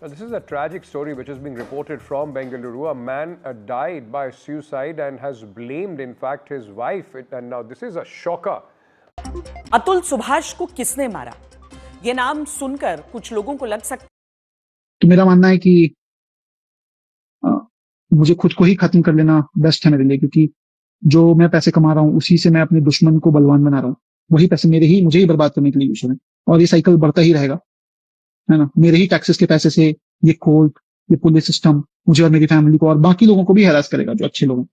This is a tragic story which is being reported from Bengaluru. A man died by suicide and has blamed, in fact, his wife. And now this is a shocker. Atul Subhash को किसने मारा? ये नाम सुनकर कुछ लोगों को लग सकता तो मेरा मानना है कि मुझे खुद को ही खत्म कर लेना बेस्ट है मेरे लिए, क्योंकि जो मैं पैसे कमा रहा हूँ उसी से मैं अपने दुश्मन को बलवान बना रहा हूँ। वही पैसे मुझे ही बर्बाद करने के लिए यूज हो रहे हैं और ये साइकिल बढ़ता ही रहेगा, है ना। मेरे ही टैक्सेस के पैसे से ये कोर्ट, ये पुलिस सिस्टम मुझे और मेरी फैमिली को और बाकी लोगों को भी हैरास करेगा, जो अच्छे लोग हैं।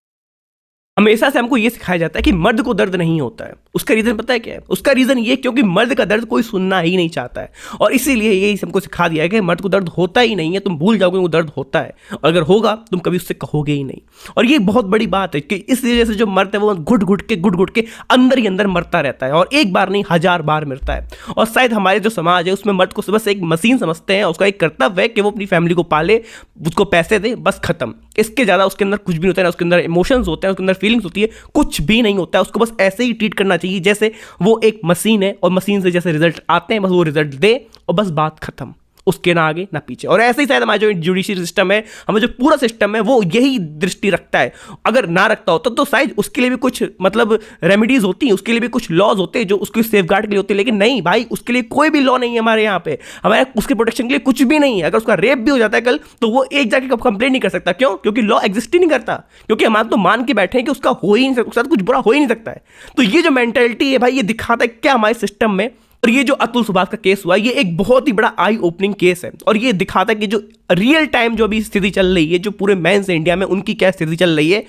हमेशा से हमको ये सिखाया जाता है कि मर्द को दर्द नहीं होता है। उसका रीज़न पता है क्या है? उसका रीज़न ये क्योंकि मर्द का दर्द कोई सुनना ही नहीं चाहता है, और इसीलिए यही हमको सिखा दिया है कि मर्द को दर्द होता ही नहीं है। तुम भूल जाओगे वो दर्द होता है, और अगर होगा तुम कभी उससे कहोगे ही नहीं। और ये बहुत बड़ी बात है कि इस वजह से जो मर्द है वो घुट घुट के अंदर ही अंदर मरता रहता है, और एक बार नहीं 1000 बार मरता है। और शायद हमारे जो समाज है उसमें मर्द को बस एक मशीन समझते हैं, उसका एक कर्तव्य है कि वो अपनी फैमिली को पाले, उसको पैसे दे, बस खत्म। इसके ज़्यादा उसके अंदर कुछ भी नहीं होता है, ना उसके अंदर इमोशंस होते हैं, उसके अंदर फीलिंग्स होती है, कुछ भी नहीं होता है। उसको बस ऐसे ही ट्रीट करना चाहिए जैसे वो एक मशीन है, और मशीन से जैसे रिजल्ट आते हैं बस वो रिजल्ट दे, और बस बात खत्म। उसके ना आगे ना पीछे। और ऐसे ही शायद हमारा जो जुडिशियल सिस्टम है, हमारा जो पूरा सिस्टम है, वो यही दृष्टि रखता है। अगर ना रखता होता तो शायद उसके लिए भी कुछ मतलब रेमेडीज होती हैं, उसके लिए भी कुछ लॉज होते हैं जो उसके सेफगार्ड के लिए होते हैं। लेकिन नहीं भाई, उसके लिए कोई भी लॉ नहीं है हमारे यहाँ पे, हमारे उसके प्रोटेक्शन के लिए कुछ भी नहीं है। अगर उसका रेप भी हो जाता है कल, तो वो एक जाके कंप्लेंट नहीं कर सकता। क्यों? क्योंकि लॉ एग्जिस्ट ही नहीं करता, क्योंकि हम तो मान के बैठे हैं कि उसका हो ही नहीं सकता, उसके साथ कुछ बुरा हो ही नहीं सकता है। तो ये जो मेंटेलिटी है भाई, ये दिखाता है क्या हमारे सिस्टम में। और ये जो अतुल सुभाष का केस हुआ, ये एक बहुत ही बड़ा आई ओपनिंग केस है, और ये दिखाता है कि जो रियल टाइम जो अभी स्थिति चल रही है, जो पूरे मेंस इंडिया में उनकी क्या स्थिति चल रही है,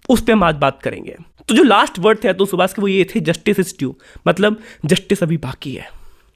उस पर हम आज बात करेंगे। तो जो लास्ट वर्ड थे अतुल सुभाष के, वो ये थे, जस्टिस इज ड्यू। मतलब जस्टिस अभी बाकी है,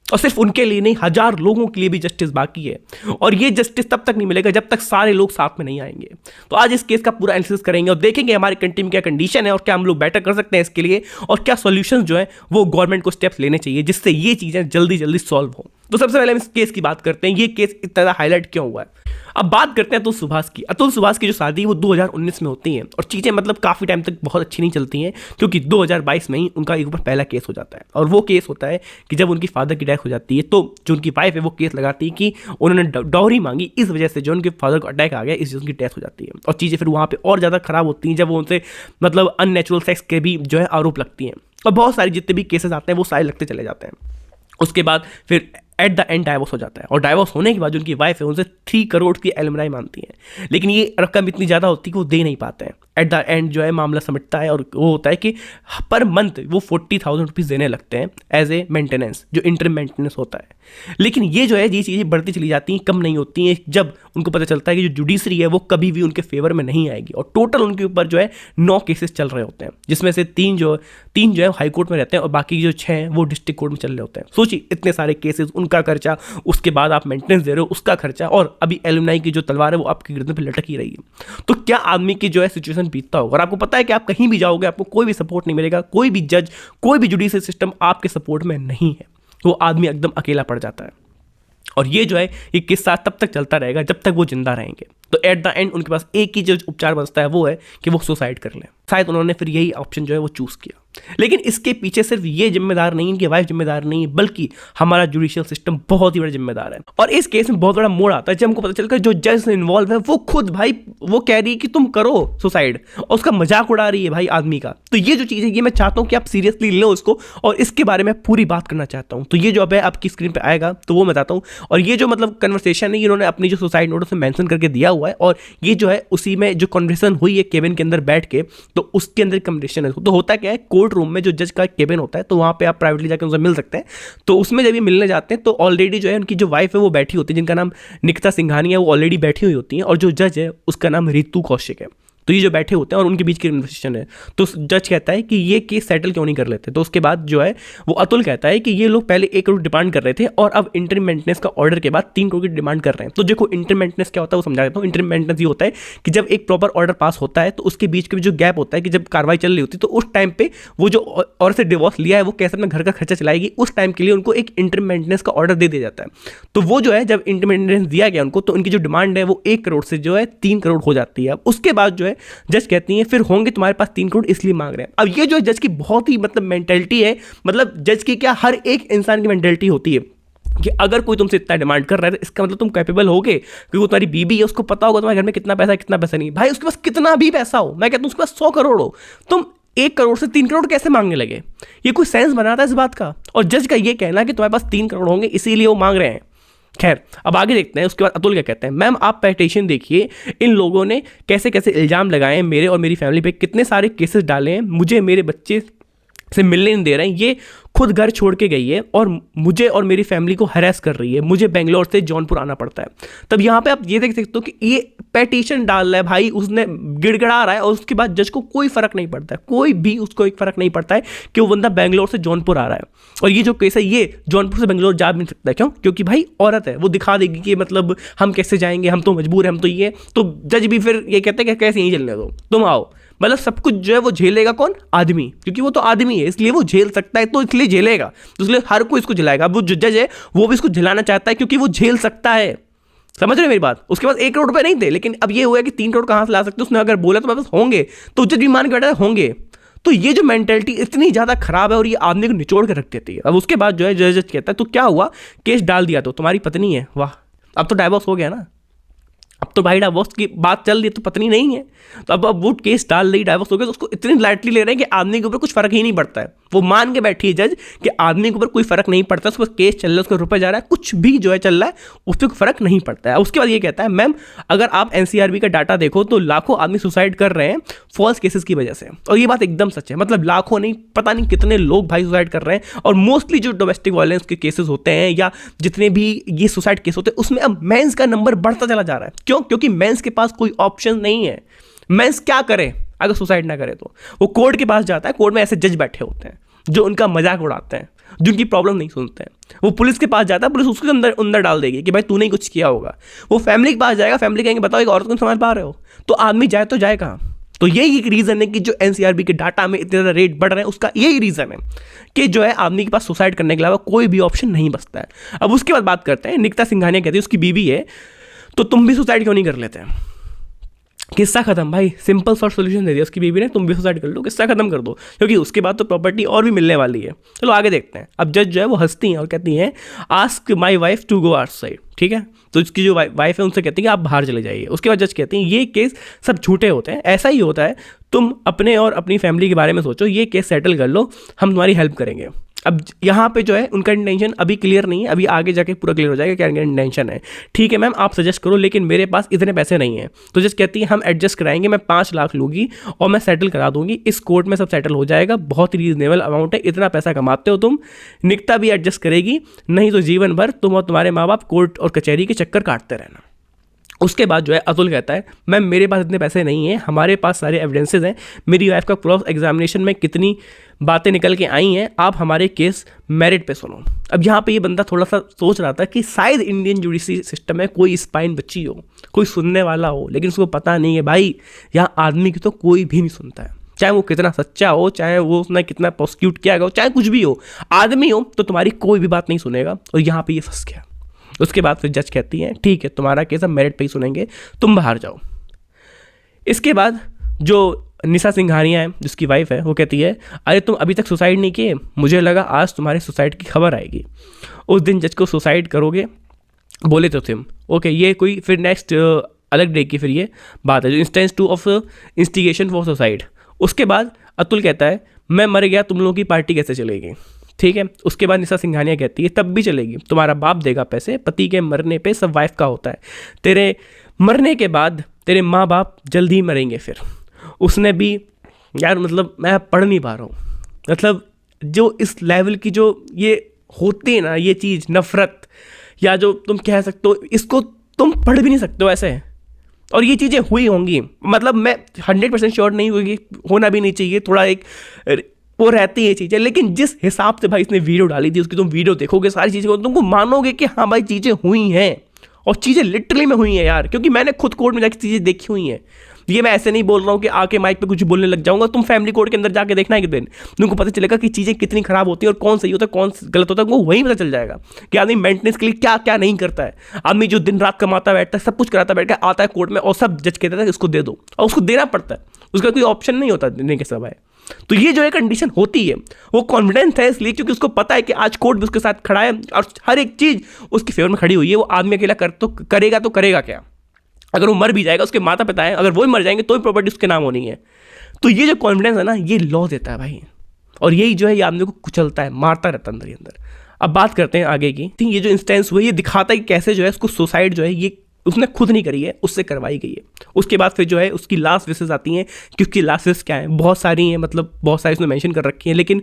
और सिर्फ उनके लिए नहीं, 1000 लोगों के लिए भी जस्टिस बाकी है। और ये जस्टिस तब तक नहीं मिलेगा जब तक सारे लोग साथ में नहीं आएंगे। तो आज इस केस का पूरा एनालिसिस करेंगे और देखेंगे हमारी कंट्री में क्या कंडीशन है, और क्या हम लोग बेटर कर सकते हैं इसके लिए, और क्या सॉल्यूशंस जो है वो गवर्नमेंट को स्टेप्स लेने चाहिए जिससे ये चीज़ें जल्दी जल्दी सॉल्व हो। तो सबसे पहले हम इस केस की बात करते हैं, ये केस इतना ज़्यादा हाईलाइट क्यों हुआ है। अब बात करते हैं अतुल सुभाष की। अतुल सुभाष की जो शादी है वो 2019 में होती है, और चीज़ें मतलब काफ़ी टाइम तक बहुत अच्छी नहीं चलती हैं, क्योंकि 2022 में ही उनका एक ऊपर पहला केस हो जाता है। और वो केस होता है कि जब उनकी फादर की डेथ हो जाती है, तो जो उनकी वाइफ है वो केस लगाती है कि उन्होंने डॉरी मांगी, इस वजह से जो उनके फादर को अटैक आ गया, इस वजह से उनकी डेथ हो जाती है। और चीज़ें फिर वहाँ पर और ज़्यादा खराब होती हैं जब वो उनसे मतलब अननेचुरल सेक्स के भी जो है आरोप लगती हैं, और बहुत सारे जितने भी केसेस आते हैं वो सारे लगते चले जाते हैं। उसके बाद फिर एट द एंड डाइवोर्स हो जाता है, और डाइवोर्स होने के बाद जो उनकी वाइफ है उनसे 3 करोड़ की एलुमनाई मांगती है, लेकिन ये रकम इतनी ज़्यादा होती है कि वो दे नहीं पाते हैं। एट द एंड जो है मामला समझता है, और वो होता है कि पर मंथ वो 40,000 रुपीज़ देने लगते हैं एज ए मेंटेनेंस, जो इंटरम मेंटेनेंस होता है। लेकिन ये जो है ये चीज़ें बढ़ती चली जाती हैं, कम नहीं होती हैं, जब उनको पता चलता है कि जो जुडिशरी है वो कभी भी उनके फेवर में नहीं आएगी। और टोटल उनके ऊपर जो है 9 केसेस चल रहे होते हैं, जिसमें से 3 जो है हाई कोर्ट में रहते हैं, और बाकी जो 6 हैं वो डिस्ट्रिक्ट कोर्ट में चल रहे होते हैं। सोचिए इतने सारे केसेस, उनका खर्चा, उसके बाद आप मेंटेनेंस दे रहे हो, उसका खर्चा, और अभी एलुमनाई की जो तलवार है वो आपकी गर्दन पे लटक ही रही है। तो क्या आदमी की जो है सिचुएशन बीतता होगा। और आपको पता है कि आप कहीं भी जाओगे आपको कोई भी सपोर्ट नहीं मिलेगा, कोई भी जज, कोई भी जुडिशियल सिस्टम आपके सपोर्ट में नहीं है, वो आदमी एकदम अकेला पड़ जाता है। और ये जो है ये किस्सा तब तक चलता रहेगा जब तक वो जिंदा रहेंगे। तो एट द एंड उनके पास एक ही जो उपचार बचता है वो है कि वो सुसाइड कर लें। शायद उन्होंने फिर यही ऑप्शन जो है वो चूज़ किया। लेकिन इसके पीछे सिर्फ ये जिम्मेदार नहीं, इनकी वाइफ जिम्मेदार नहीं, बल्कि हमारा जुडिशियल सिस्टम बहुत ही बड़ा जिम्मेदार है। और इस केस में बहुत बड़ा मोड़ आता है जब हमको पता चलकर जो जज इन्वॉल्व है वो खुद भाई वो कह रही है कि तुम करो सुसाइड, और उसका मजाक उड़ा रही है भाई आदमी का। तो ये जो चीज़ है ये मैं चाहता हूँ कि आप सीरियसली लो इसको, और इसके बारे में पूरी बात करना चाहता हूँ। तो ये जो अब है आपकी स्क्रीन पर आएगा तो वो मैं बताता हूँ। और ये जो मतलब कन्वर्सेशन है इन्होंने अपनी जो सुसाइड नोट में मेंशन करके दिया हुआ है, और ये जो है उसी में जो कन्वर्सेशन हुई है केबिन के अंदर बैठ के, तो उसके अंदर कन्वर्सेशन है। तो होता क्या है, कोर्ट रूम में जो जज का केबिन होता है तो वहाँ पे आप प्राइवेटली जाकर उनसे मिल सकते हैं। तो उसमें जब ये मिलने जाते हैं तो ऑलरेडी जो है उनकी जो वाइफ है वो बैठी होती है, जिनका नाम निकिता सिंघानी है, वो ऑलरेडी बैठी हुई होती हैं, और जो जज है उसका नाम रितु कौशिक है। तो ये जो बैठे होते हैं और उनके बीच की कन्वर्सेशन है। तो जज कहता है कि ये केस सेटल क्यों नहीं कर लेते। तो उसके बाद जो है वो अतुल कहता है कि ये लोग पहले 1 करोड़ डिमांड कर रहे थे, और अब इंटरम मेंटेनेंस का ऑर्डर के बाद 3 करोड़ की डिमांड कर रहे हैं। तो देखो इंटरम मेंटेनेंस क्या होता है वो समझा देता हूँ। इंटरम मेंटेनेंस ये होता है कि जब एक प्रॉपर ऑर्डर पास होता है तो उसके बीच के जो गैप होता है कि जब कार्रवाई चल रही होती है, तो उस टाइम पे वो जो और से डिवोर्स लिया है वो कैसे अपना घर का खर्चा चलाएगी, उस टाइम के लिए उनको एक इंटरम मेंटेनेंस का ऑर्डर दे दिया जाता है। तो वो जो है जब इंटरम मेंटेनेंस दिया गया उनको, तो उनकी जो डिमांड है वो 1 करोड़ से जो है 3 करोड़ हो जाती है। उसके बाद जो है जज कहती है फिर होंगे तुम्हारे पास 3 करोड़ इसलिए मांग रहे हैं। अब ये जो जज की बहुत ही मतलब मेंटेलिटी है, मतलब जज की क्या हर एक इंसान की मेंटेलिटी होती है कि अगर कोई तुमसे इतना डिमांड कर रहा है तो इसका मतलब तुम कैपेबल होगे, क्योंकि वो तुम्हारी बीबी है, उसको पता होगा तुम्हारे घर में कितना पैसा है कितना पैसा नहीं। भाई उसके पास कितना भी पैसा हो, मैं कहता हूँ उसके पास 100 करोड़ हो, तुम 1 करोड़ से 3 करोड़ कैसे मांगने लगे? ये कोई सेंस बनाता है इस बात का? और जज का ये कहना है कि तुम्हारे पास 3 करोड़ होंगे इसीलिए वो मांग रहे हैं। खैर अब आगे देखते हैं। उसके बाद अतुल क्या कहते हैं, मैम आप पेटिशन देखिए, इन लोगों ने कैसे कैसे इल्ज़ाम लगाए हैं मेरे और मेरी फैमिली पे, कितने सारे केसेस डाले हैं, मुझे मेरे बच्चे से मिलने नहीं दे रहे हैं, ये खुद घर छोड़ के गई है और मुझे और मेरी फैमिली को हरास कर रही है, मुझे बेंगलोर से जौनपुर आना पड़ता है। तब यहाँ पे आप ये देख सकते हो कि ये पेटिशन डाल रहा है भाई, उसने गिड़गिड़ा रहा है और उसके बाद जज को कोई फर्क नहीं पड़ता है, कोई भी उसको एक फर्क नहीं पड़ता है कि वो बंदा बेंगलोर से जौनपुर आ रहा है। और ये जो केस है ये जौनपुर से बेंगलोर जा भी नहीं सकता है। क्यों? क्योंकि भाई औरत है, वो दिखा देगी कि मतलब हम कैसे जाएंगे, हम तो मजबूर हैं, हम तो ये। तो जज भी फिर ये कहते हैं कि कैसे यहीं चलने दो, तुम आओ। मतलब सब कुछ जो है वो झेलेगा कौन? आदमी, क्योंकि वो तो आदमी है इसलिए वो झेल सकता है, तो इसलिए झेलेगा, तो इसलिए हर कोई इसको झेलाएगा। अब वो जो जज है वो भी इसको झेलाना चाहता है क्योंकि वो झेल सकता है। समझ रहे मेरी बात? उसके पास 1 करोड़ रुपए नहीं थे, लेकिन अब ये हुआ कि 3 करोड़ कहां से ला सकते? उसने अगर बोला तो मेरे पास होंगे, तो जज भी मान के बैठा होंगे। तो ये जो मेंटेलिटी इतनी ज्यादा खराब है और ये आदमी को निचोड़ के रख देती है। अब उसके बाद जो है जज कहता है तो क्या हुआ, केस डाल दिया तो तुम्हारी पत्नी है, वाह अब तो डाइवोर्स हो गया ना, अब तो भाई डाइवोर्स की बात चल रही है तो पत्नी नहीं है, तो अब वो केस डाल रही, डाइवोर्स हो गया, तो उसको इतनी लाइटली ले रहे हैं कि आदमी के ऊपर कुछ फर्क ही नहीं पड़ता है। वो मान के बैठी है जज कि आदमी के ऊपर कोई फर्क नहीं पड़ता, उसके पास केस चल रहा है, उसका रुपया जा रहा है, कुछ भी जो है चल रहा है उस पर फर्क नहीं पड़ता है। उसके बाद ये कहता है मैम अगर आप एनसीआरबी का डाटा देखो तो लाखों आदमी सुसाइड कर रहे हैं फॉल्स केसेस की वजह से, और ये बात एकदम सच है। मतलब लाखों नहीं, पता नहीं कितने लोग भाई सुसाइड कर रहे हैं, और मोस्टली जो डोमेस्टिक वायलेंस के केसेस होते हैं या जितने भी ये सुसाइड केस होते हैं उसमें अब मेंस का नंबर बढ़ता चला जा रहा है। क्यों? क्योंकि मेंस के पास कोई ऑप्शन नहीं है। मेंस क्या करे अगर सुसाइड ना करे? तो वो कोर्ट के पास जाता है, कोर्ट में ऐसे जज बैठे होते हैं जो उनका मजाक उड़ाते हैं, जो उनकी प्रॉब्लम नहीं सुनते हैं। वो पुलिस के पास जाता है, पुलिस उसके अंदर डाल देगी कि भाई तूने कुछ किया होगा। वो फैमिली के पास जाएगा, फैमिली कहेंगे बताओ एक औरत को समझ पा रहे हो, तो आदमी जाए तो जाए कहाँ? तो यही एक रीजन है कि जो एनसीआरबी के डाटा में इतने ज़्यादा रेट बढ़ रहे हैं, उसका यही रीजन है कि जो है आदमी के पास सुसाइड करने के अलावा कोई भी ऑप्शन नहीं बचता है। अब उसके बाद बात करते हैं, निकिता सिंघानिया कहती है उसकी बीवी है तो तुम भी सुसाइड क्यों नहीं कर लेते हैं? किस्सा खत्म भाई, सिंपल सॉर्ट सोल्यूशन दे दिया उसकी बीवी ने, तुम भी सुसाइड कर लो, किस्सा खत्म कर दो, क्योंकि उसके बाद तो प्रॉपर्टी और भी मिलने वाली है। चलो आगे देखते हैं। अब जज जो है वो हंसती हैं और कहती हैं ask my wife to go outside. ठीक है, तो इसकी जो वाइफ है उनसे कहती है कि आप बाहर चले जाइए। उसके बाद जज कहती हैं ये केस सब झूठे होते हैं, ऐसा ही होता है, तुम अपने और अपनी फैमिली के बारे में सोचो, ये केस सेटल कर लो, हम तुम्हारी हेल्प करेंगे। अब यहाँ पे जो है उनका इंटेंशन अभी क्लियर नहीं है, अभी आगे जाके पूरा क्लियर हो जाएगा क्या इंटेंशन है। ठीक है मैम आप सजेस्ट करो, लेकिन मेरे पास इतने पैसे नहीं हैं। तो जस्ट कहती है हम एडजस्ट कराएंगे, मैं 5 लाख लूँगी और मैं सेटल करा दूंगी, इस कोर्ट में सब सेटल हो जाएगा, बहुत ही रीजनेबल अमाउंट है, इतना पैसा कमाते हो तुम। निकिता भी एडजस्ट करेगी, नहीं तो जीवन भर तुम और तुम्हारे माँ बाप कोर्ट और कचहरी के चक्कर काटते रहना। उसके बाद जो है अतुल कहता है मैम मेरे पास इतने पैसे नहीं हैं, हमारे पास सारे एविडेंसेस हैं, मेरी वाइफ का क्रॉस एग्जामिनेशन में कितनी बातें निकल के आई हैं, आप हमारे केस मेरिट पे सुनो। अब यहाँ पे ये बंदा थोड़ा सा सोच रहा था कि शायद इंडियन जुडिशरी सिस्टम में कोई स्पाइन बच्ची हो, कोई सुनने वाला हो, लेकिन उसको पता नहीं है भाई यहाँ आदमी की तो कोई भी नहीं सुनता है, चाहे वो कितना सच्चा हो, चाहे वो उसने कितना प्रोसिक्यूट किया गया हो, चाहे कुछ भी हो, आदमी हो तो तुम्हारी कोई भी बात नहीं सुनेगा। और यहाँ पे ये फंस गया। उसके बाद फिर जज कहती हैं ठीक है तुम्हारा केस हम मेरिट पे ही सुनेंगे, तुम बाहर जाओ। इसके बाद जो निशा सिंघानिया है जिसकी वाइफ है वो कहती है अरे तुम अभी तक सुसाइड नहीं किए, मुझे लगा आज तुम्हारे सुसाइड की खबर आएगी, उस दिन जज को सुसाइड करोगे बोले तो तुम। ओके ये कोई फिर नेक्स्ट अलग डे की फिर ये बात है जो instance 2 of instigation for suicide. उसके बाद अतुल कहता है मैं मर गया तुम लोगों की पार्टी कैसे चलेगी? ठीक है, उसके बाद निशा सिंघानिया कहती है तब भी चलेगी, तुम्हारा बाप देगा पैसे, पति के मरने पे सब वाइफ का होता है, तेरे मरने के बाद तेरे माँ बाप जल्दी ही मरेंगे। फिर उसने भी यार मतलब मैं पढ़ नहीं पा रहा हूँ, मतलब जो इस लेवल की जो ये होती है ना ये चीज़ नफ़रत, या जो तुम कह सकते हो इसको तुम पढ़ भी नहीं सकते हो ऐसे, और ये चीज़ें हुई होंगी। मतलब मैं 100% श्योर नहीं हुई, होना भी नहीं चाहिए, थोड़ा एक वो रहती है चीज़ें, लेकिन जिस हिसाब से भाई इसने वीडियो डाली थी उसकी तुम वीडियो देखोगे सारी चीज़ें को तुमको मानोगे कि हाँ भाई चीज़ें हुई हैं, और चीज़ें लिटरली में हुई हैं यार, क्योंकि मैंने खुद कोर्ट में जाकर चीज़ें देखी हुई हैं। ये मैं ऐसे नहीं बोल रहा हूँ कि आके माइक पे कुछ बोलने लग जाऊंगा, तुम फैमिली कोर्ट के अंदर जाके देखना एक दिन, तुमको पता चलेगा कि चीज़ें कितनी खराब होती है और कौन सही होता है कौन गलत होता है, वो वहीं पता चल जाएगा कि आदमी मेंटेनेंस के लिए क्या क्या नहीं करता है। आदमी जो दिन रात कमाता बैठता है, सब कुछ कराता बैठता है, आता है कोर्ट में और सब जज कहता है इसको दे दो, और उसको देना पड़ता है, उसका कोई ऑप्शन नहीं होता देने के समय। तो ये जो है कंडीशन होती है, वो कॉन्फिडेंस है इसलिए क्योंकि उसको पता है कि आज कोर्ट भी उसके साथ खड़ा है और हर एक चीज़ उसके फेवर में खड़ी हुई है। वो आदमी अकेला करेगा क्या? अगर वो मर भी जाएगा, उसके माता पिता हैं, अगर वो ही मर जाएंगे तो भी प्रॉपर्टी उसके नाम होनी है। तो ये जो कॉन्फिडेंस है ना, ये लॉ देता है भाई, और यही जो है ये आदमी को कुचलता है, मारता रहता है अंदर ही अंदर। अब बात करते हैं आगे की। ये जो इंस्टेंस हुआ ये दिखाता है कि कैसे जो है उसको सुसाइड जो है ये उसने खुद नहीं करी है, उससे करवाई गई है। उसके बाद फिर जो है उसकी लास्ट विशेस आती हैं, कि उसकी लास्ट विशेस क्या है, बहुत सारी हैं, मतलब बहुत सारी उसने मेंशन कर रखी हैं, लेकिन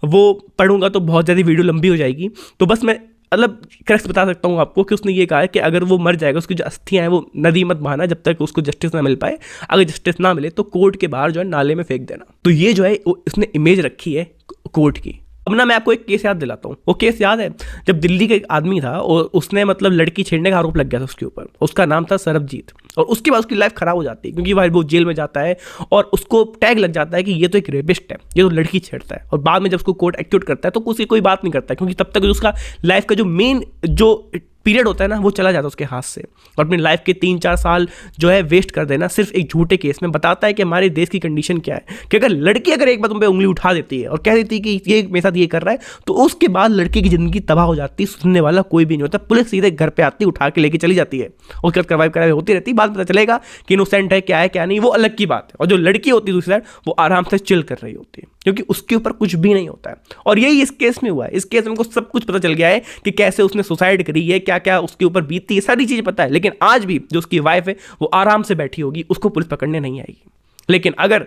वो पढ़ूंगा तो बहुत ज़्यादा वीडियो लंबी हो जाएगी। तो बस मैं मतलब करेक्ट बता सकता हूँ आपको कि उसने ये कहा है कि अगर वो मर जाएगा, उसकी जो अस्थियाँ हैं वो नदी मत बहाना जब तक उसको जस्टिस ना मिल पाए। अगर जस्टिस ना मिले तो कोर्ट के बाहर जो है नाले में फेंक देना। तो ये जो है उसने इमेज रखी है कोर्ट की। अब ना मैं आपको एक केस याद दिलाता हूँ। वो केस याद है जब दिल्ली का एक आदमी था और उसने मतलब लड़की छेड़ने का आरोप लग गया था उसके ऊपर। उसका नाम था सरबजीत, और उसके बाद उसकी लाइफ खराब हो जाती है क्योंकि भाई वो जेल में जाता है और उसको टैग लग जाता है कि ये तो एक रेपिस्ट है, ये तो लड़की छेड़ता है। और बाद में जब उसको कोर्ट एक्यूट करता है तो उसकी कोई बात नहीं करता है, क्योंकि तब तक उसका लाइफ का जो मेन जो पीरियड होता है ना वो चला जाता है उसके हाथ से। और अपनी लाइफ के 3-4 साल जो है वेस्ट कर देना सिर्फ एक झूठे केस में। बताता है कि हमारे देश की कंडीशन क्या है, कि अगर लड़की अगर एक बार तुम पे उंगली उठा देती है और कह देती है कि ये मेरे साथ ये कर रहा है, तो उसके बाद लड़की की जिंदगी तबाह हो जाती है। सुनने वाला कोई भी नहीं होता। पुलिस सीधे घर पे आती, उठा के लेके चली जाती है, उसके बाद करवाई होती रहती है। बाद में पता चलेगा कि इनोसेंट है, क्या है क्या नहीं, वो अलग की बात है। और जो लड़की होती है दूसरी साइड, वो आराम से चिल कर रही होती है क्योंकि उसके ऊपर कुछ भी नहीं होता है। और यही इस केस में हुआ है। इस केस में हमको सब कुछ पता चल गया है कि कैसे उसने सुसाइड करी है, क्या क्या उसके ऊपर बीतती है, सारी चीजें पता है। लेकिन आज भी जो उसकी वाइफ है वो आराम से बैठी होगी, उसको पुलिस पकड़ने नहीं आएगी। लेकिन अगर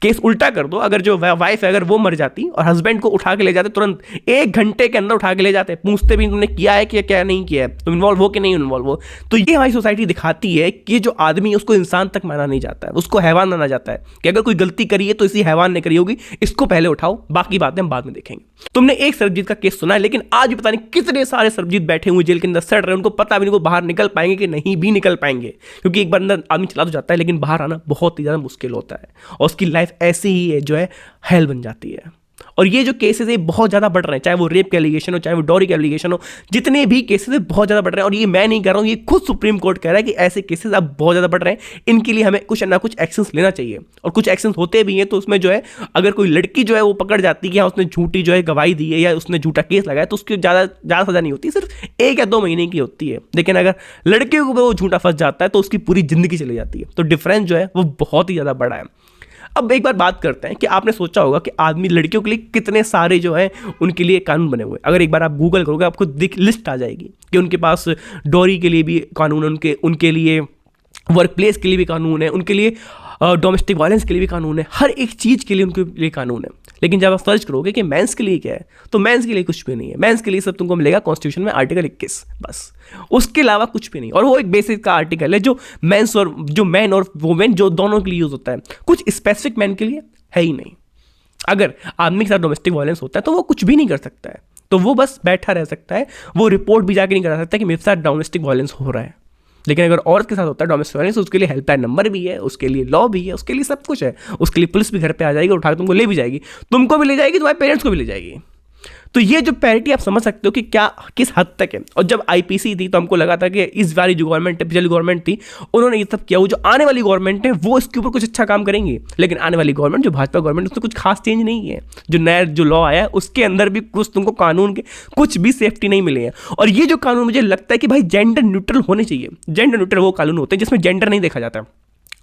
केस उल्टा कर दो, अगर जो वाइफ है अगर वो मर जाती और हस्बैंड को उठा के ले जाते, तुरंत 1 घंटे के अंदर उठा के ले जाते, पूछते भी तुमने किया है कि क्या नहीं किया है, तुम इन्वॉल्व हो कि नहीं इन्वॉल्व हो। तो ये हमारी सोसाइटी दिखाती है कि जो आदमी है उसको इंसान तक माना नहीं जाता है, उसको हैवान माना जाता है कि अगर कोई गलती करी है तो इसी हैवान ने करी होगी, इसको पहले उठाओ, बाकी बातें हम बाद में देखेंगे। तुमने एक सरबजीत का केस सुना है, लेकिन आज भी पता नहीं कितने सारे सरबजीत बैठे हुए जेल के अंदर सड़ रहे हैं। उनको पता भी नहीं वो बाहर निकल पाएंगे कि नहीं भी निकल पाएंगे, क्योंकि एक बार अंदर आदमी चला तो जाता है लेकिन बाहर आना बहुत ही ज़्यादा मुश्किल होता है और उसकी लाइफ ऐसी ही है जो है हेल बन जाती है। और ये जो केसेस है बहुत ज़्यादा बढ़ रहे हैं, चाहे वो रेप के एलिगेशन हो, चाहे वो डॉरी के एलिगेशन हो, जितने भी केसेस है बहुत ज़्यादा बढ़ रहे हैं। और ये मैं नहीं कर रहा हूँ, ये खुद सुप्रीम कोर्ट कह रहा है कि ऐसे केसेस अब बहुत ज़्यादा बढ़ रहे हैं, इनके लिए हमें कुछ ना कुछ एक्शंस लेना चाहिए। और कुछ एक्शंस होते भी हैं। तो उसमें जो है अगर कोई लड़की जो है वो पकड़ जाती है कि हाँ उसने झूठी जो है गवाही दी है या उसने झूठा केस लगाया, तो उसकी ज़्यादा सज़ा नहीं होती, सिर्फ 1 या 2 महीने की होती है। लेकिन अगर लड़के को वो झूठा फंस जाता है तो उसकी पूरी ज़िंदगी चली जाती है। तो डिफरेंस जो है वो बहुत ही ज़्यादा बड़ा है। अब एक बार बात करते हैं कि आपने सोचा होगा कि आदमी लड़कियों के लिए कितने सारे जो है उनके लिए कानून बने हुए। अगर एक बार आप गूगल करोगे आपको लिस्ट आ जाएगी कि उनके पास डॉरी के लिए भी कानून है, उनके लिए वर्क प्लेस के लिए भी कानून है, उनके लिए डोमेस्टिक वायलेंस के लिए भी कानून है, हर एक चीज़ के लिए उनके लिए कानून है। लेकिन जब आप सर्च करोगे कि मेंस के लिए क्या है, तो मेंस के लिए कुछ भी नहीं है। मेंस के लिए सब तुमको मिलेगा कॉन्स्टिट्यूशन में आर्टिकल 21, बस उसके अलावा कुछ भी नहीं। और वो एक बेसिक का आर्टिकल है जो मैन और वुमेन जो दोनों के लिए यूज होता है, कुछ स्पेसिफिक मैन के लिए है ही नहीं। अगर आदमी के साथ डोमेस्टिक वायलेंस होता है तो वो कुछ भी नहीं कर सकता है, तो वो बस बैठा रह सकता है, वो रिपोर्ट भी जाके नहीं करा सकता कि मेरे साथ डोमेस्टिक वायलेंस हो रहा है। लेकिन अगर औरत के साथ होता है डोमेस्टिक वायलेंस, उसके लिए हेल्पलाइन नंबर भी है, उसके लिए लॉ भी है, उसके लिए सब कुछ है। उसके लिए पुलिस भी घर पे आ जाएगी, उठा के तुमको ले भी जाएगी, तुमको भी ले जाएगी, तुम्हारे पेरेंट्स को भी ले जाएगी। तो ये जो पैरिटी आप समझ सकते हो कि क्या किस हद तक है। और जब आईपीसी थी तो हमको लगा था कि इस बारी जो गवर्नमेंट है, पिछली गवर्नमेंट थी, उन्होंने ये सब किया। वो जो आने वाली गवर्नमेंट है वो इसके ऊपर कुछ अच्छा काम करेंगे। लेकिन आने वाली गवर्नमेंट जो भाजपा गवर्नमेंट, उसमें कुछ खास चेंज नहीं है। जो नया जो लॉ आया है उसके अंदर भी कुछ तुमको कानून के कुछ भी सेफ्टी नहीं मिले हैं। और ये जो कानून मुझे लगता है कि भाई जेंडर न्यूट्रल होने चाहिए। जेंडर न्यूट्रल वो कानून होते हैं जिसमें जेंडर नहीं देखा जाता।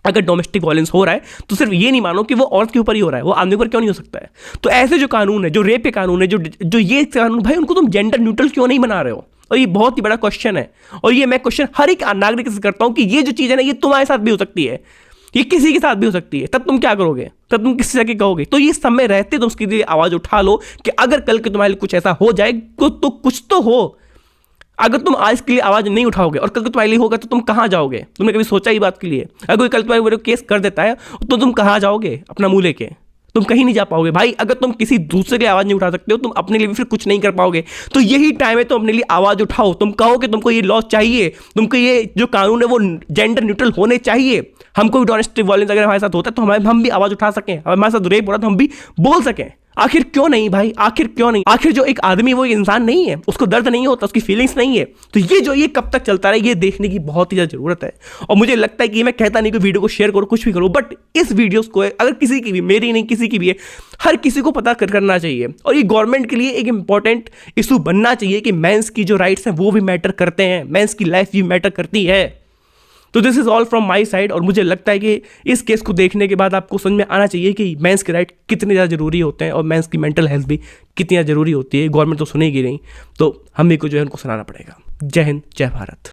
अगर डोमेस्टिक वायलेंस हो रहा है तो सिर्फ ये नहीं मानो कि वो औरत के ऊपर ही हो रहा है, वो आदमी के ऊपर क्यों नहीं हो सकता है। तो ऐसे जो कानून है, जो रेप के कानून है, जो ये कानून, भाई उनको तुम जेंडर न्यूट्रल क्यों नहीं बना रहे हो। और ये बहुत ही बड़ा क्वेश्चन है। और ये मैं क्वेश्चन हर एक नागरिक से करता हूँ कि ये जो चीज़ है ना, ये तुम्हारे साथ भी हो सकती है, ये किसी के साथ भी हो सकती है। तब तुम क्या करोगे, तब तुम किसी से कहोगे। तो ये समय रहते तुम उसके लिए आवाज़ उठा लो कि अगर कल के तुम्हारे लिए कुछ ऐसा हो जाए तो कुछ तो हो। अगर तुम आज के लिए आवाज़ नहीं उठाओगे और कल को तुम्हारे लिए होगा तो तुम कहाँ जाओगे। तुमने कभी सोचा ही बात के लिए। अगर कोई कल तुम्हारे केस कर देता है तो तुम कहाँ जाओगे अपना मुंह लेके, तुम कहीं नहीं जा पाओगे भाई। अगर तुम किसी दूसरे के लिए आवाज़ नहीं उठा सकते हो, तुम अपने लिए भी फिर कुछ नहीं कर पाओगे। तो यही टाइम है, तुम अपने लिए आवाज़ उठाओ। तुम कहो कि तुमको ये लॉ चाहिए, तुमको ये जो कानून है वो जेंडर न्यूट्रल होने चाहिए। हमको भी डोमेस्टिक वायलेंस अगर हमारे साथ होता है तो हम भी आवाज़ उठा सकें। हमारे साथ रेप हो रहा है तो हम भी बोल सकें। आखिर क्यों नहीं भाई, आखिर क्यों नहीं? आखिर जो एक आदमी वो एक इंसान नहीं है, उसको दर्द नहीं होता, उसकी फीलिंग्स नहीं है? तो ये कब तक चलता रहे, ये देखने की बहुत ही ज्यादा जरूरत है। और मुझे लगता है कि मैं कहता नहीं कि वीडियो को शेयर करो, कुछ भी करो, बट इस वीडियोस को अगर किसी की भी, मेरी नहीं किसी की भी है, हर किसी को पता करना चाहिए। और ये गवर्नमेंट के लिए एक इंपॉर्टेंट इशू बनना चाहिए कि मेंस की जो राइट्स हैं वो भी मैटर करते हैं, मेंस की लाइफ भी मैटर करती है। तो this is all from my side. और मुझे लगता है कि इस केस को देखने के बाद आपको समझ में आना चाहिए कि मेंस के राइट कितने ज़्यादा जरूरी होते हैं और मेंस की मेंटल हेल्थ भी कितनी ज़्यादा जरूरी होती है। गवर्नमेंट तो सुनेगी नहीं, तो हम ही को जो है उनको सुनाना पड़ेगा। जय हिंद, जय भारत।